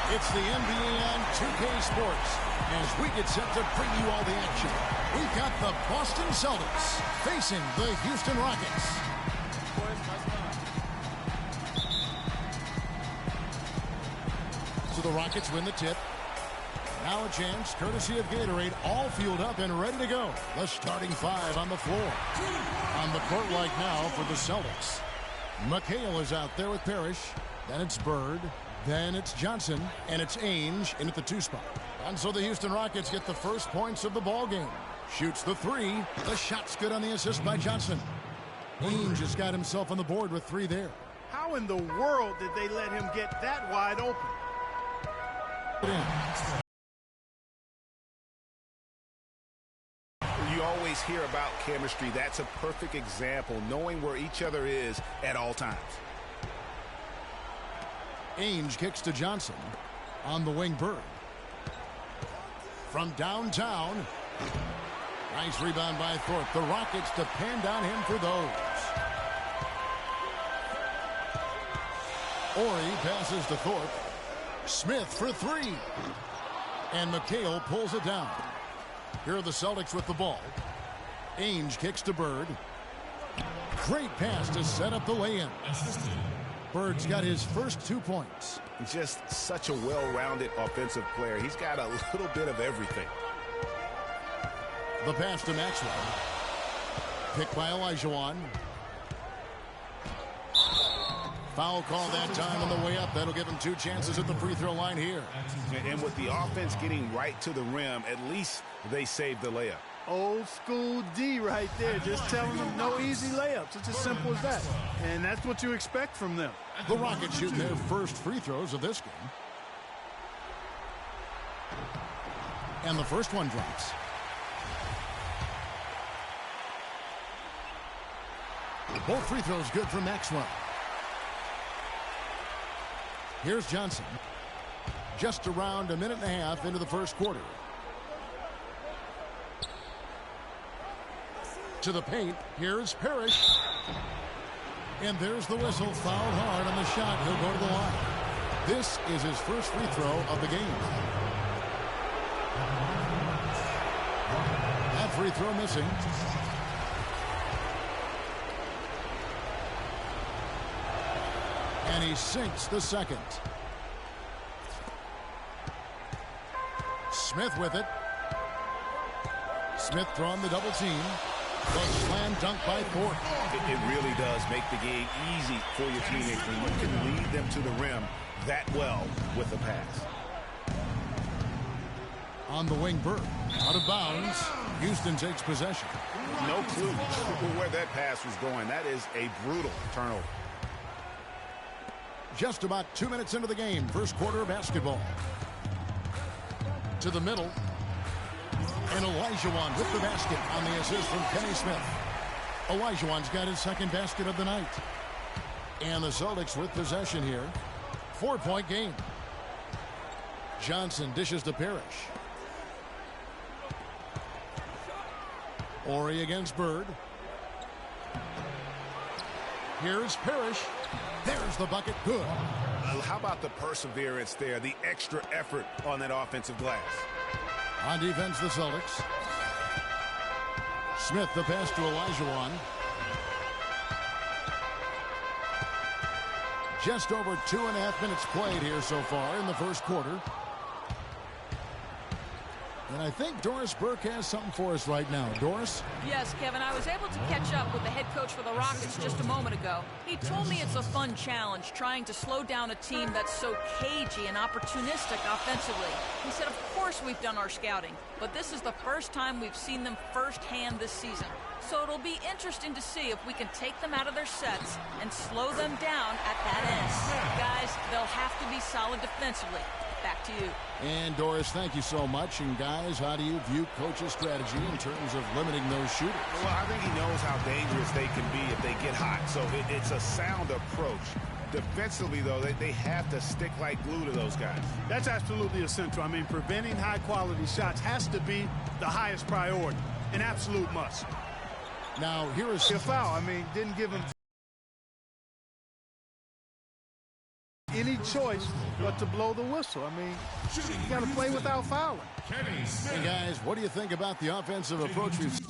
It's the NBA on 2K Sports. As we get set to bring you all the action, we've got the Boston Celtics facing the Houston Rockets. So the Rockets win the tip. Now a chance, courtesy of Gatorade, all fueled up and ready to go. The starting five on the floor. On the court right now for the Celtics. McHale is out there with Parrish. Then it's Bird. Then it's Johnson. And it's Ainge in at the 2 spot. And so the Houston Rockets get the first points of the ball game. Shoots the 3. The shot's good on the assist by Johnson. Ainge has got himself on the board with 3 there. How in the world did they let him get that wide open? You always hear about chemistry. That's a perfect example, knowing where each other is at all times. Ainge kicks to Johnson. On the wing, Bird. From downtown. Nice rebound by Thorpe. The Rockets depend on him for those. Ori passes to Thorpe. Smith for 3. And McHale pulls it down. Here are the Celtics with the ball. Ainge kicks to Bird. Great pass to set up the lay-in. Bird's got his first 2 points. He's just such a well-rounded offensive player. He's got a little bit of everything. The pass to Maxwell. Picked by Olajuwon. Foul call that time on the way up. That'll give him 2 chances at the free throw line here. And with the offense getting right to the rim, at least they saved the layup. Old school D right there. Just telling them no easy layups. It's as simple as that. And that's what you expect from them. The Rockets shooting their first free throws of this game. And the first one drops. Both free throws good for Maxwell. Here's Johnson. Just around a minute and a half into the first quarter. To the paint. Here's Parrish. And there's the whistle. Fouled hard on the shot. He'll go to the line. This is his first free throw of the game. That free throw missing. And he sinks the second. Smith with it. Smith drawing the double team. The slam dunk by Thorpe. It really does make the game easy for your teammates when you can lead them to the rim that well with the pass. On the wing, Bird. Out of bounds. Houston takes possession. No clue where that pass was going. That is a brutal turnover. Just about 2 minutes into the game. First quarter of basketball. To the middle. And Olajuwon with the basket on the assist from Kenny Smith. Olajuwon's got his second basket of the night. And the Celtics with possession here. 4-point game. Johnson dishes to Parrish. Ori against Bird. Here's Parrish. There's the bucket. Good. How about the perseverance there, the extra effort on that offensive glass? On defense, the Celtics. Smith, the pass to Olajuwon. Just over 2.5 minutes played here so far in the first quarter. And I think Doris Burke has something for us right now. Doris? Yes, Kevin, I was able to catch up with the head coach for the Rockets just a moment ago. He told me it's a fun challenge trying to slow down a team that's so cagey and opportunistic offensively. He said, of course we've done our scouting, but this is the first time we've seen them firsthand this season. So it'll be interesting to see if we can take them out of their sets and slow them down at that end. Guys, they'll have to be solid defensively. Back to you. And Doris, thank you so much. And guys, how do you view coach's strategy in terms of limiting those shooters? Well, I think he knows how dangerous they can be if they get hot. So it's a sound approach. Defensively, though, they have to stick like glue to those guys. That's absolutely essential. I mean, preventing high-quality shots has to be the highest priority. An absolute must. Now, here is a foul. I mean, didn't give him any choice but to blow the whistle. I mean, you got to play without fouling. Hey, guys, what do you think about the offensive approach we've seen?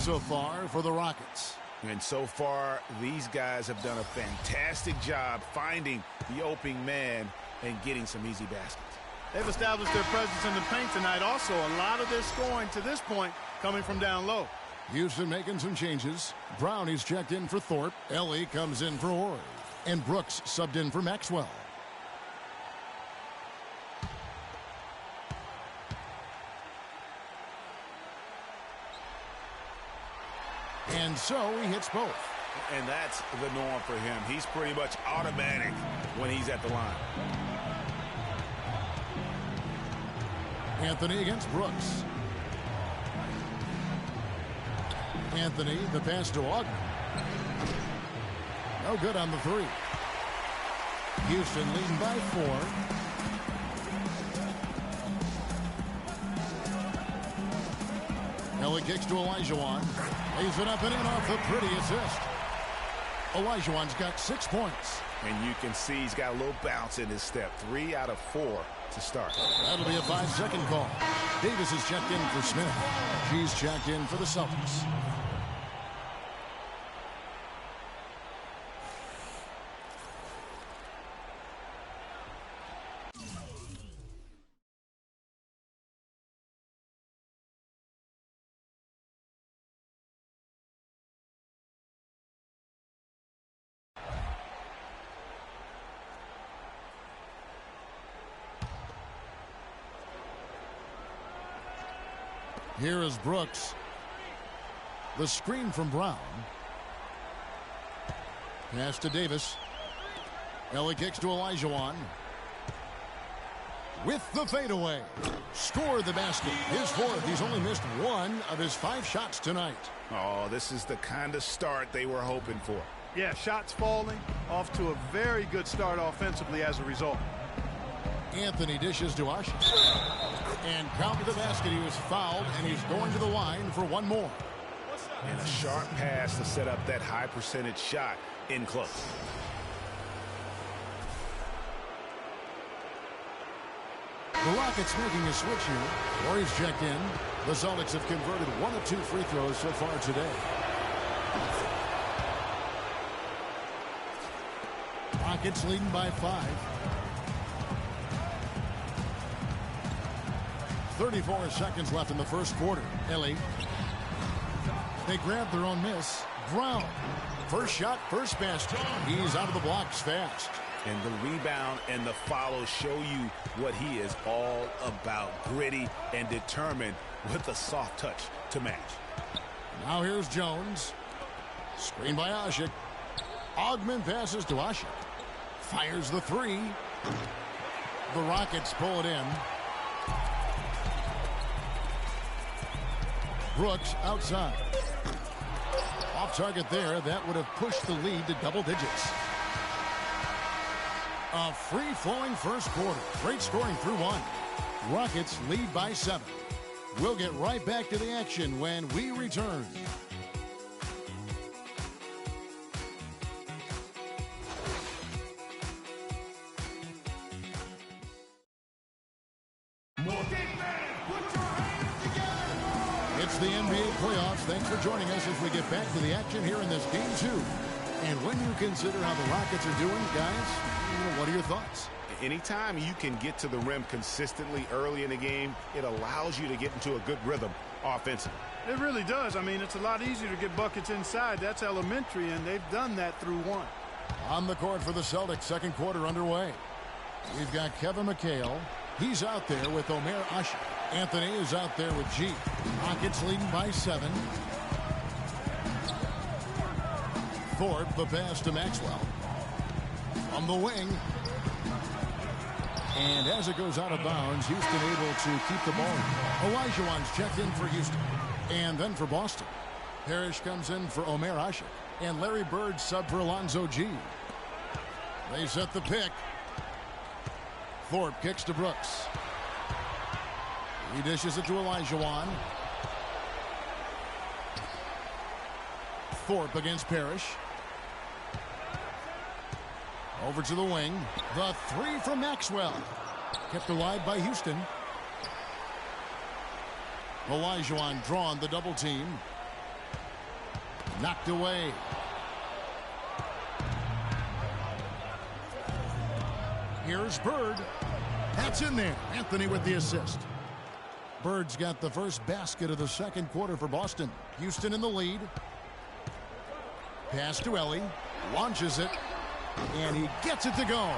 So far for the Rockets. And so far, these guys have done a fantastic job finding the opening man and getting some easy baskets. They've established their presence in the paint tonight. Also, a lot of their scoring to this point coming from down low. Houston making some changes. Brown, he's checked in for Thorpe. Ellie comes in for Horry. And Brooks subbed in for Maxwell. And so he hits both. And that's the norm for him. He's pretty much automatic when he's at the line. Anthony against Brooks. Anthony, the pass to Ogden. No good on the three. Houston leading by 4. Ellie kicks to Olajuwon. Lays it up and in off the pretty assist. Olajuwon's got 6 points. And you can see he's got a little bounce in his step. 3 out of 4 to start. That'll be a 5-second call. Davis is checked in for Smith. She's checked in for the Celtics. Here is Brooks. The screen from Brown. Pass to Davis. Ellie kicks to Olajuwon. With the fadeaway. Scored the basket. His 4th. He's only missed 1 of his 5 shots tonight. Oh, this is the kind of start they were hoping for. Yeah, shots falling. Off to a very good start offensively as a result. Anthony dishes to Asher. And count the basket. He was fouled, and he's going to the line for 1 more. And a sharp pass to set up that high percentage shot in close. The Rockets making a switch here. Horry's checked in. The Celtics have converted 1 of 2 free throws so far today. Rockets leading by 5. 34 seconds left in the first quarter. Ellie. They grab their own miss. Brown. First shot, first basket. He's out of the blocks fast. And the rebound and the follow show you what he is all about. Gritty and determined with a soft touch to match. Now here's Jones. Screen by Ashik. Ogman passes to Ashik. Fires the 3. The Rockets pull it in. Brooks outside. Off target there. That would have pushed the lead to double digits. A free-flowing first quarter. Great scoring through 1. Rockets lead by 7. We'll get right back to the action when we return. It's the NBA playoffs. Thanks for joining us as we get back to the action here in this Game 2. And when you consider how the Rockets are doing, guys, what are your thoughts? Anytime you can get to the rim consistently early in the game, it allows you to get into a good rhythm offensively. It really does. I mean, it's a lot easier to get buckets inside. That's elementary, and they've done that through 1. On the court for the Celtics, second quarter underway. We've got Kevin McHale. He's out there with Omer Asher. Anthony is out there with G. Rockets leading by 7. Thorpe, the pass to Maxwell. On the wing. And as it goes out of bounds, Houston able to keep the ball. Olajuwon's checked in for Houston. And then for Boston. Parrish comes in for Omer Ashik. And Larry Bird sub for Alonzo G. They set the pick. Thorpe kicks to Brooks. He dishes it to Olajuwon. Thorpe against Parrish. Over to the wing. The three from Maxwell. Kept alive by Houston. Olajuwon drawn the double team. Knocked away. Here's Bird. That's in there. Anthony with the assist. Bird's got the first basket of the second quarter for Boston. Houston in the lead. Pass to Ellie. Launches it. And he gets it to go.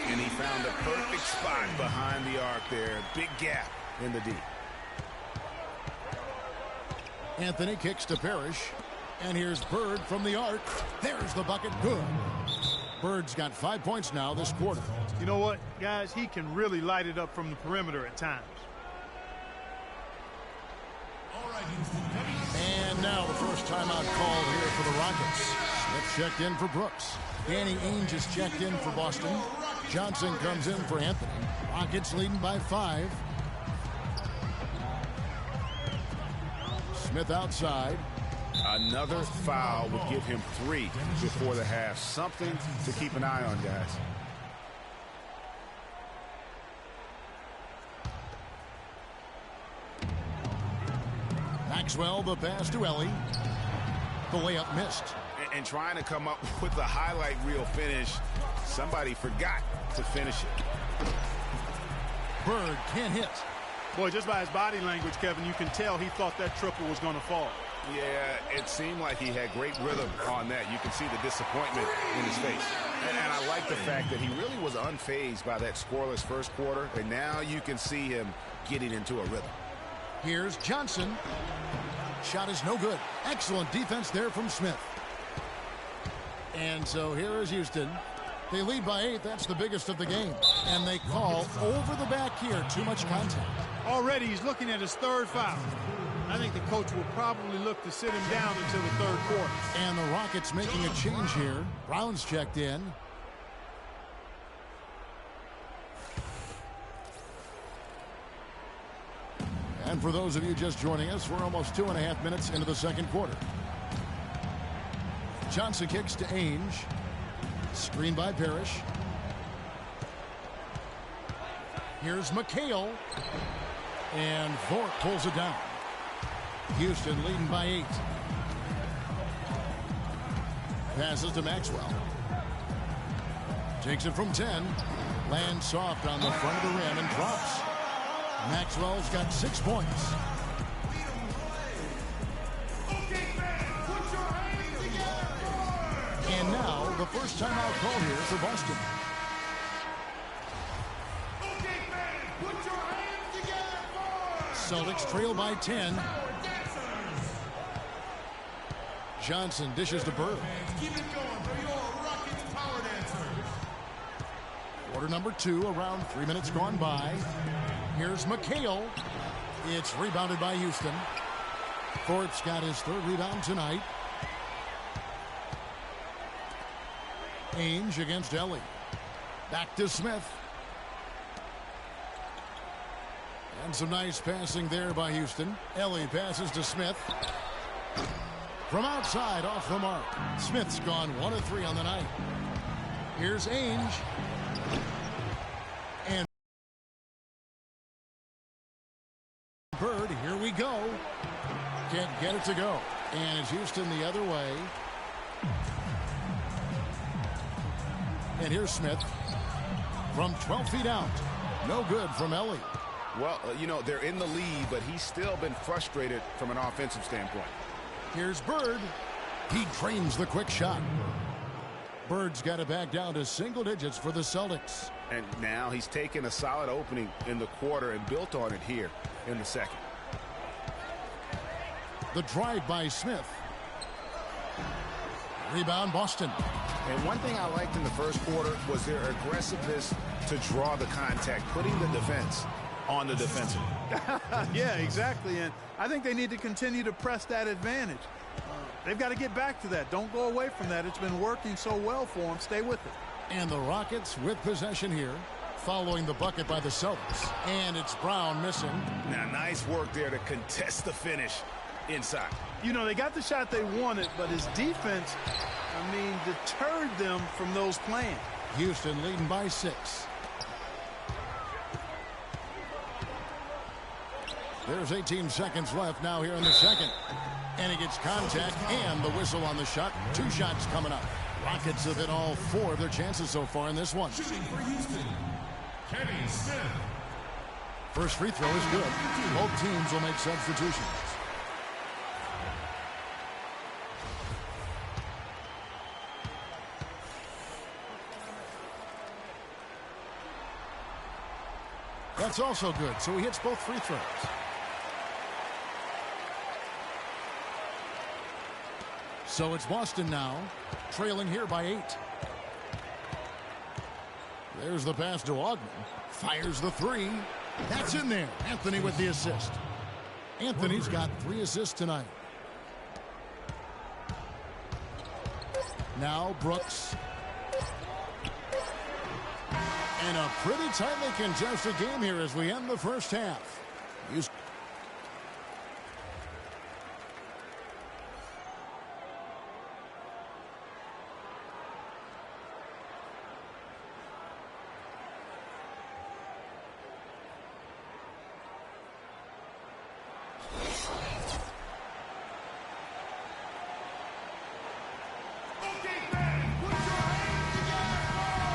And he found a perfect spot behind the arc there. Big gap in the D. Anthony kicks to Parrish. And here's Bird from the arc. There's the bucket. Good. Bird's got 5 points now this quarter. You know what, guys? He can really light it up from the perimeter at times. And now the first timeout called here for the Rockets. Smith checked in for Brooks. Danny Ainge is checked in for Boston. Johnson comes in for Anthony. Rockets leading by 5. Smith outside. Another foul would give him 3 before the half. Something to keep an eye on, guys. Maxwell, the pass to Ellie. The layup missed. And trying to come up with the highlight reel finish, somebody forgot to finish it. Bird can't hit. Boy, just by his body language, Kevin, you can tell he thought that triple was going to fall. Yeah, it seemed like he had great rhythm on that. You can see the disappointment in his face. And I like the fact that he really was unfazed by that scoreless first quarter. And now you can see him getting into a rhythm. Here's Johnson. Shot is no good. Excellent defense there from Smith. And so here is Houston. They lead by 8. That's the biggest of the game. And they call over the back here. Too much contact. Already he's looking at his third foul. I think the coach will probably look to sit him down until the third quarter. And the Rockets making a change here. Brown's checked in. And for those of you just joining us, we're almost 2.5 minutes into the second quarter. Johnson kicks to Ainge. Screen by Parrish. Here's McHale. And Thorpe pulls it down. Houston leading by 8. Passes to Maxwell. Takes it from 10. Lands soft on the front of the rim and drops. Maxwell's got 6 points. And now the first timeout call here for Boston. Celtics trail by 10. Johnson dishes to Bird. Quarter number 2, around 3 minutes gone by. Here's McHale. It's rebounded by Houston. Thorpe's got his 3rd rebound tonight. Ainge against Ellie. Back to Smith. And some nice passing there by Houston. Ellie passes to Smith. From outside, off the mark. Smith's gone 1 of 3 on the night. Here's Ainge. And Bird, here we go. Can't get it to go. And it's Houston the other way. And here's Smith from 12 feet out. No good from Ellie. Well, you know, they're in the lead, but he's still been frustrated from an offensive standpoint. Here's Bird. He drains the quick shot. Bird's got it back down to single digits for the Celtics. And now he's taken a solid opening in the quarter and built on it here in the second. The drive by Smith. Rebound, Boston. And one thing I liked in the first quarter was their aggressiveness to draw the contact, putting the defense on the defensive. Yeah, exactly. And I think they need to continue to press that advantage. They've got to get back to that. Don't go away from that. It's been working so well for them. Stay with it. And the Rockets with possession here, following the bucket by the Celtics. And it's Brown missing. Now, nice work there to contest the finish inside. You know, they got the shot they wanted, but his defense, deterred them from those plans. Houston leading by 6. There's 18 seconds left now here in the second. And he gets contact and the whistle on the shot. 2 shots coming up. Rockets have hit all 4 of their chances so far in this one. Shooting for Houston, Kenny Smith. First free throw is good. Both teams will make substitutions. That's also good, so he hits both free throws. So it's Boston now, trailing here by 8. There's the pass to Ogden. Fires the 3. That's in there. Anthony with the assist. Anthony's got 3 assists tonight. Now Brooks. And a pretty tightly contested game here as we end the first half.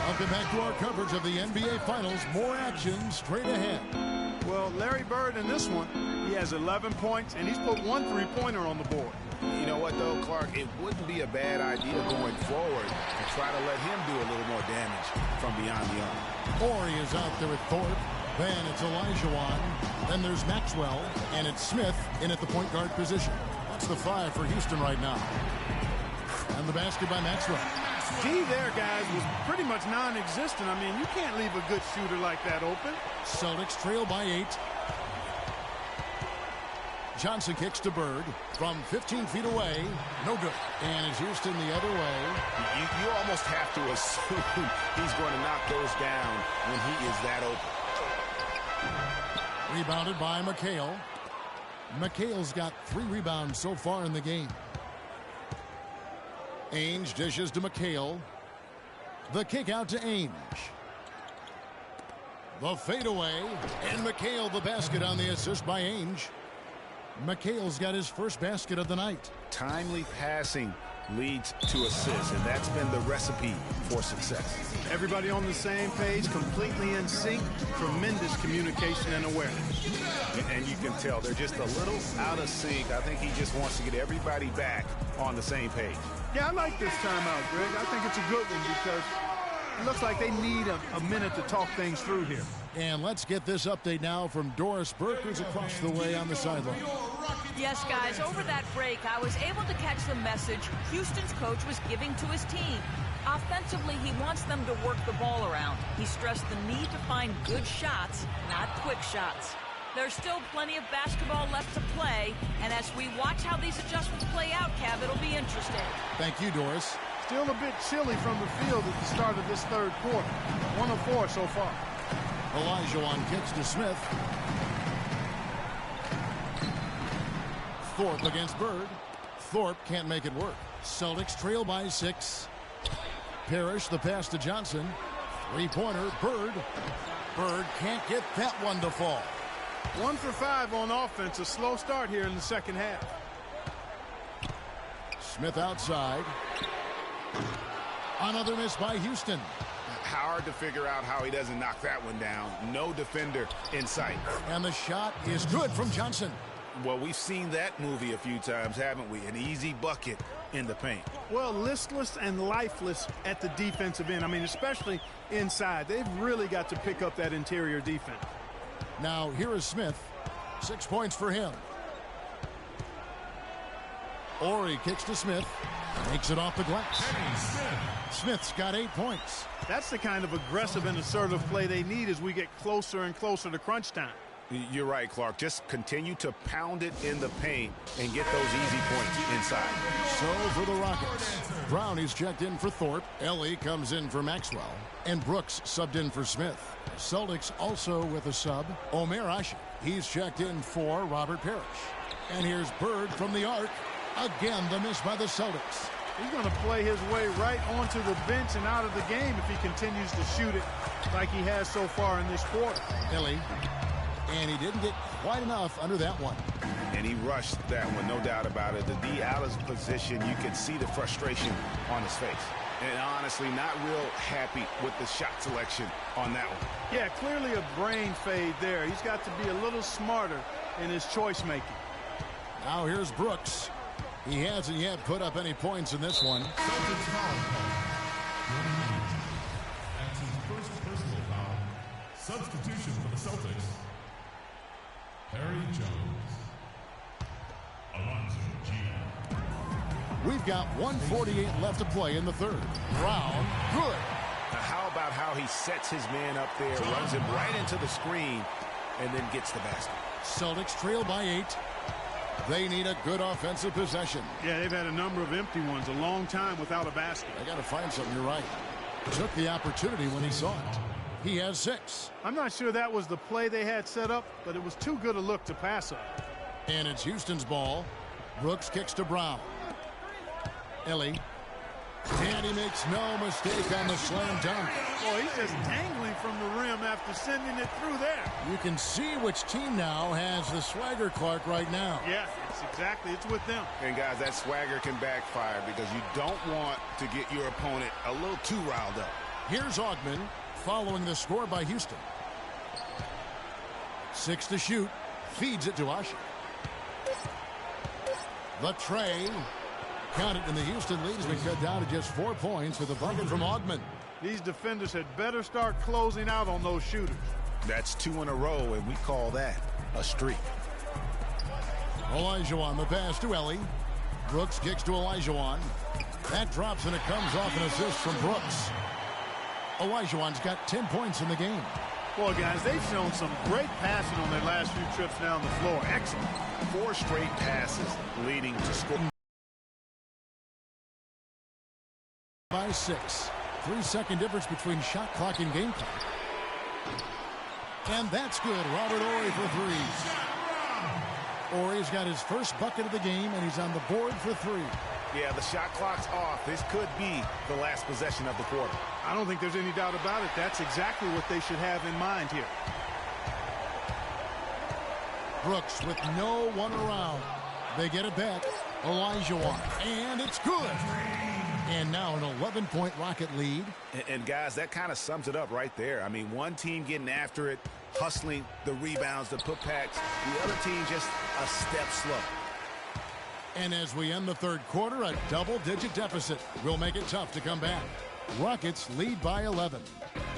Welcome back to our coverage of the NBA Finals. More action straight ahead. Well, Larry Bird in this one, he has 11 points, and he's put 1 3-pointer on the board. You know what, though, Clark? It wouldn't be a bad idea going forward to try to let him do a little more damage from beyond the arc. Ori is out there with Thorpe. Then it's Olajuwon. Then there's Maxwell. And it's Smith in at the point guard position. That's the 5 for Houston right now. And the basket by Maxwell. D there, guys, was pretty much non-existent. You can't leave a good shooter like that open. Celtics trail by 8. Johnson kicks to Bird from 15 feet away. No good. And it's Houston the other way. You almost have to assume he's going to knock those down when he is that open. Rebounded by McHale. McHale's got 3 rebounds so far in the game. Ainge dishes to McHale. The kick out to Ainge. The fadeaway. And McHale the basket on the assist by Ainge. McHale's got his first basket of the night. Timely passing leads to assists, and that's been the recipe for success. Everybody on the same page, completely in sync, tremendous communication and awareness. And you can tell they're just a little out of sync. I think he just wants to get everybody back on the same page. Yeah, I like this timeout, Greg. I think it's a good one because it looks like they need a minute to talk things through here. And let's get this update now from Doris Burke, who's across the way on the sideline. Yes, guys, over that break, I was able to catch the message Houston's coach was giving to his team. Offensively, he wants them to work the ball around. He stressed the need to find good shots, not quick shots. There's still plenty of basketball left to play, and as we watch how these adjustments play out, Cav, it'll be interesting. Thank you, Doris. Still a bit chilly from the field at the start of this third quarter. 1 of 4 so far. Olajuwon kicks to Smith. Thorpe against Bird. Thorpe can't make it work. Celtics trail by 6. Parrish the pass to Johnson. 3-pointer, Bird. Bird can't get that one to fall. 1 for 5 on offense. A slow start here in the second half. Smith outside. Another miss by Houston. Hard to figure out how he doesn't knock that one down. No defender in sight. And the shot is good from Johnson. Well, we've seen that movie a few times, haven't we? An easy bucket in the paint. Well, listless and lifeless at the defensive end. Especially inside. They've really got to pick up that interior defense. Now, here is Smith. 6 points for him. Ori kicks to Smith. Takes it off the glass. Smith's got 8 points. That's the kind of aggressive and assertive play they need as we get closer and closer to crunch time. You're right, Clark. Just continue to pound it in the paint and get those easy points inside. So for the Rockets, Brownie's checked in for Thorpe. Ellie comes in for Maxwell. And Brooks subbed in for Smith. Celtics also with a sub, Omer Ashe. He's checked in for Robert Parrish. And here's Bird from the arc. Again, the miss by the Celtics. He's going to play his way right onto the bench and out of the game if he continues to shoot it like he has so far in this quarter. Ellie. And he didn't get quite enough under that one. And he rushed that one, no doubt about it. The D out of position, you can see the frustration on his face. And honestly, not real happy with the shot selection on that one. Yeah, clearly a brain fade there. He's got to be a little smarter in his choice making. Now here's Brooks. He hasn't yet put up any points in this one. Celtics foul. That's his first personal foul. Substitution for the Celtics. Harry Jones. Alonzo G. We've got 1:48 left to play in the third. Brown, good. Now how about how he sets his man up there, runs him right into the screen, and then gets the basket. Celtics trail by 8. They need a good offensive possession. Yeah, they've had a number of empty ones, a long time without a basket. They got to find something. You're right. Took the opportunity when he saw it. He has 6. I'm not sure that was the play they had set up, but it was too good a look to pass up. And it's Houston's ball. Brooks kicks to Brown. Ellie. And he makes no mistake on the slam dunk. Boy, he's just dangling from the rim after sending it through there. You can see which team now has the swagger, Clark, right now. Yeah, it's with them. And guys, that swagger can backfire because you don't want to get your opponent a little too riled up. Here's Augman following the score by Houston. 6 to shoot. Feeds it to Ashe. The tray. Counted, and the Houston lead has been cut down to just 4 points with a bucket from Augman. These defenders had better start closing out on those shooters. That's 2 in a row, and we call that a streak. Olajuwon, the pass to Ellie. Brooks kicks to Olajuwon. That drops, and it comes off an assist from Brooks. Olajuwon's got 10 points in the game. Well, guys, they've shown some great passing on their last few trips down the floor. Excellent. 4 straight passes leading to score. By 6. 3-second difference between shot clock and game clock. And that's good. Robert Horry for 3. Horry's got his first bucket of the game, and he's on the board for 3. Yeah, the shot clock's off. This could be the last possession of the quarter. I don't think there's any doubt about it. That's exactly what they should have in mind here. Brooks with no one around. They get it back. Olajuwon. And it's good. And now an 11-point Rocket lead. And guys, that kind of sums it up right there. I mean, one team getting after it, hustling the rebounds, the putbacks. The other team just a step slow. And as we end the third quarter, a double-digit deficit will make it tough to come back. Rockets lead by 11.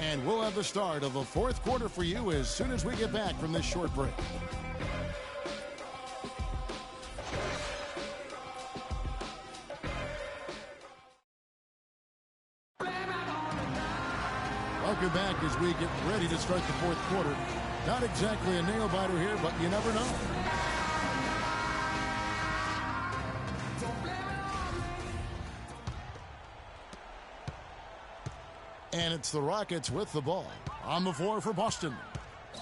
And we'll have the start of the fourth quarter for you as soon as we get back from this short break. Welcome back as we get ready to start the fourth quarter. Not exactly a nail-biter here, but you never know. And it's the Rockets with the ball. On the floor for Boston.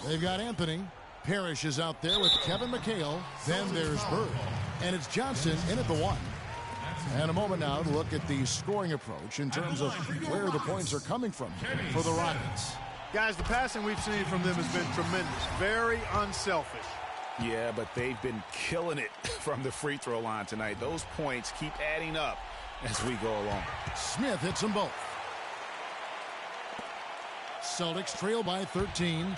They've got Anthony. Parrish is out there with Kevin McHale. Then there's Bird. And it's Johnson in at the 1. And a moment now to look at the scoring approach in terms of where the points are coming from for the Rockets. Guys, the passing we've seen from them has been tremendous. Very unselfish. Yeah, but they've been killing it from the free throw line tonight. Those points keep adding up as we go along. Smith hits them both. Celtics trail by 13.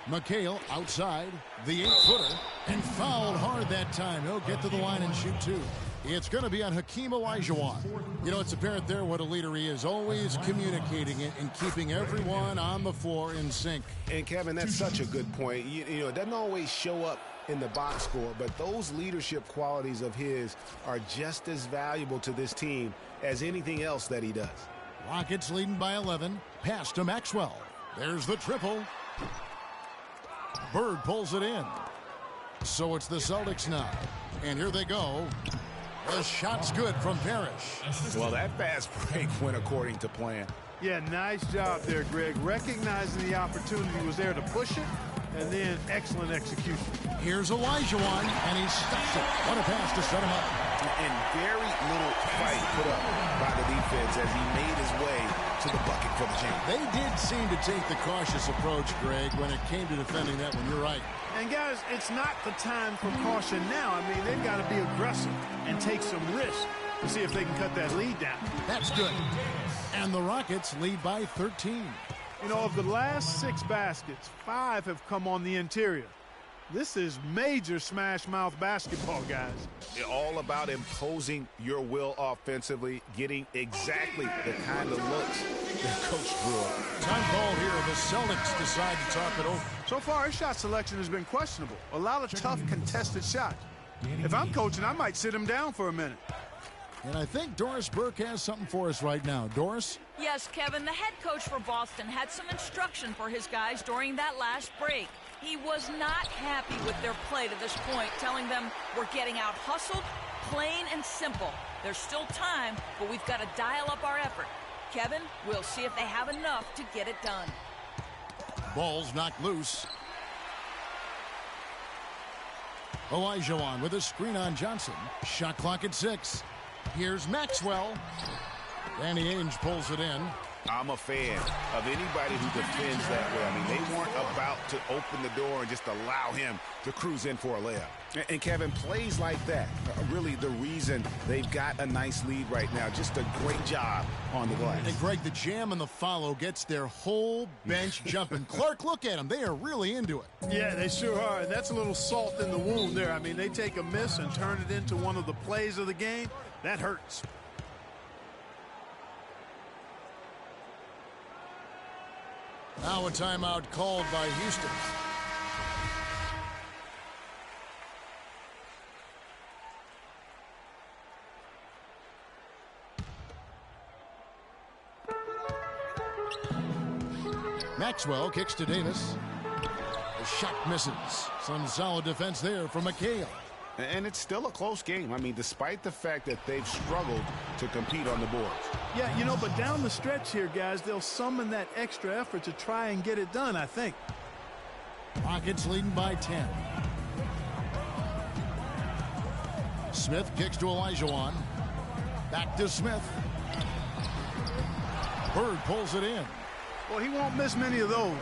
McHale outside, the 8-footer, and fouled hard that time. He'll get to the line and shoot 2. It's going to be on Hakeem Olajuwon. You know, it's apparent there what a leader he is, always communicating it and keeping everyone on the floor in sync. And, Kevin, that's such a good point. You know, it doesn't always show up in the box score, but those leadership qualities of his are just as valuable to this team as anything else that he does. Rockets leading by 11. Pass to Maxwell. There's the triple. Bird pulls it in. So it's the Celtics now. And here they go. The shot's good from Parrish. Well, that fast break went according to plan. Yeah, nice job there, Greg. Recognizing the opportunity was there to push it, and then excellent execution. Here's Olajuwon, and he stops it. What a pass to set him up. And very little fight put up by the defense as he made his way to the bucket for the jam. They did seem to take the cautious approach, Greg, when it came to defending that one. You're right. And, guys, it's not the time for caution now. I mean, they've got to be aggressive and take some risks to see if they can cut that lead down. That's good. And the Rockets lead by 13. You know, of the last 6 baskets, 5 have come on the interior. This is major smash mouth basketball, guys. All about imposing your will offensively, getting exactly the kind of looks that Coach drew up. Time call here. The Celtics decide to talk it over. So far, his shot selection has been questionable. A lot of tough contested shots. If I'm coaching, I might sit him down for a minute. And I think Doris Burke has something for us right now. Doris? Yes, Kevin, the head coach for Boston had some instruction for his guys during that last break. He was not happy with their play to this point, telling them we're getting out hustled, plain and simple. There's still time, but we've got to dial up our effort. Kevin, we'll see if they have enough to get it done. Ball's knocked loose. Olajuwon with a screen on Johnson. Shot clock at 6. Here's Maxwell. Danny Ainge pulls it in. I'm a fan of anybody who defends that way. I mean, they weren't about to open the door and just allow him to cruise in for a layup. And Kevin, plays like that are really the reason they've got a nice lead right now. Just a great job on the glass. And Greg, the jam and the follow gets their whole bench jumping. Clark, look at them. They are really into it. Yeah, they sure are. And that's a little salt in the wound there. I mean, they take a miss and turn it into one of the plays of the game. That hurts. Now a timeout called by Houston. Maxwell kicks to Davis. The shot misses. Some solid defense there from McHale. And it's still a close game. I mean, despite the fact that they've struggled to compete on the boards. Yeah, you know, but down the stretch here, guys, they'll summon that extra effort to try and get it done, I think. Rockets leading by 10. Smith kicks to Olajuwon. Back to Smith. Bird pulls it in. Well, he won't miss many of those,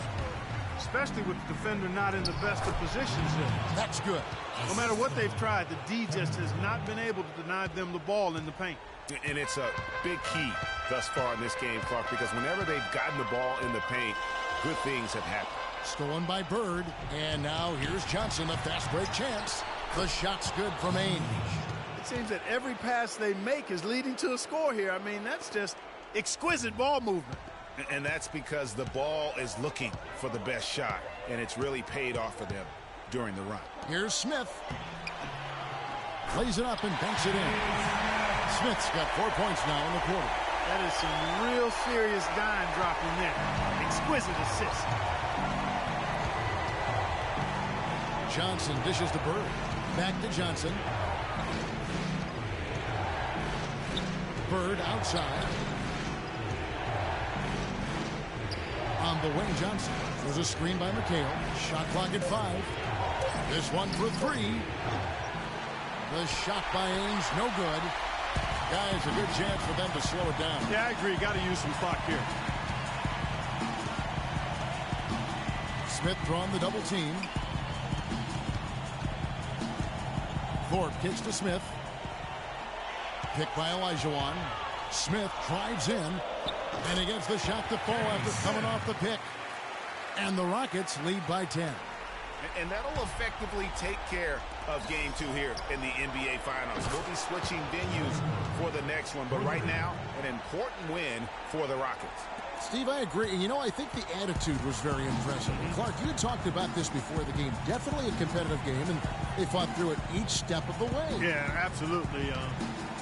especially with the defender not in the best of positions here. That's good. No matter what they've tried, the D just has not been able to deny them the ball in the paint. And it's a big key thus far in this game, Clark, because whenever they've gotten the ball in the paint, good things have happened. Stolen by Bird, and now here's Johnson, a fast break chance. The shot's good from Ainge. It seems that every pass they make is leading to a score here. I mean, that's just exquisite ball movement. And that's because the ball is looking for the best shot, and it's really paid off for them during the run. Here's Smith. Plays it up and banks it in. Smith's got 4 points now in the quarter. That is some real serious dime dropping there. Exquisite assist. Johnson dishes to Bird. Back to Johnson. Bird outside. On the wing, Johnson. There's a screen by McHale. Shot clock at 5. This one for 3. The shot by Ainge, no good. Guys, a good chance for them to slow it down. Yeah, I agree. Got to use some clock here. Smith drawing the double team. Thorpe kicks to Smith. Picked by Olajuwon. Smith drives in. And he gets the shot to fall after coming off the pick. And the Rockets lead by 10. And that'll effectively take care of Game 2 here in the NBA Finals. We'll be switching venues for the next one. But right now, an important win for the Rockets. Steve, I agree. And, I think the attitude was very impressive. Clark, you had talked about this before the game. Definitely a competitive game, and they fought through it each step of the way. Yeah, absolutely.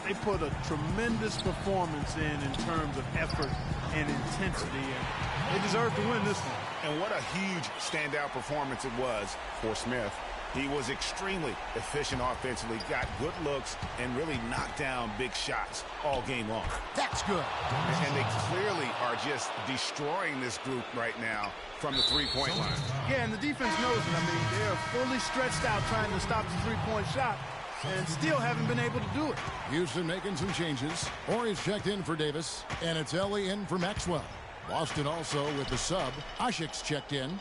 They put a tremendous performance in terms of effort and intensity, and they deserve to win this one. And what a huge standout performance it was for Smith. He was extremely efficient offensively, got good looks, and really knocked down big shots all game long. That's good. And they clearly are just destroying this group right now from the three-point line. Yeah, and the defense knows it. I mean, they are fully stretched out trying to stop the three-point shot and still haven't been able to do it. Houston making some changes. Horry's checked in for Davis, and it's Ellie in for Maxwell. Boston also with the sub. Ashik's checked in.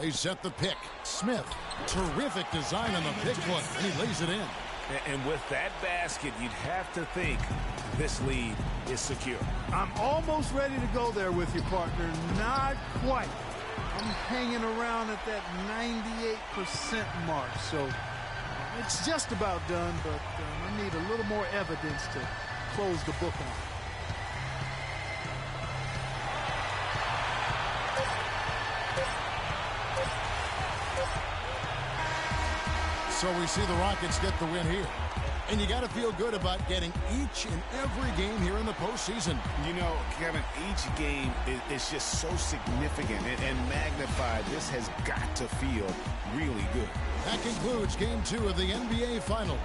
They set the pick. Smith, terrific design on the pick play, and he lays it in. And with that basket, you'd have to think this lead is secure. I'm almost ready to go there with you, partner. Not quite. I'm hanging around at that 98% mark, so it's just about done, but I need a little more evidence to close the book on. So we see the Rockets get the win here. And you got to feel good about getting each and every game here in the postseason. You know, Kevin, each game is just so significant and magnified. This has got to feel really good. That concludes Game 2 of the NBA Finals.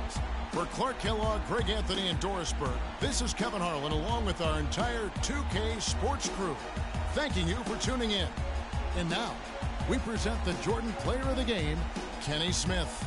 For Clark Kellogg, Greg Anthony, and Doris Burke, this is Kevin Harlan along with our entire 2K Sports crew, thanking you for tuning in. And now, we present the Jordan Player of the Game, Kenny Smith.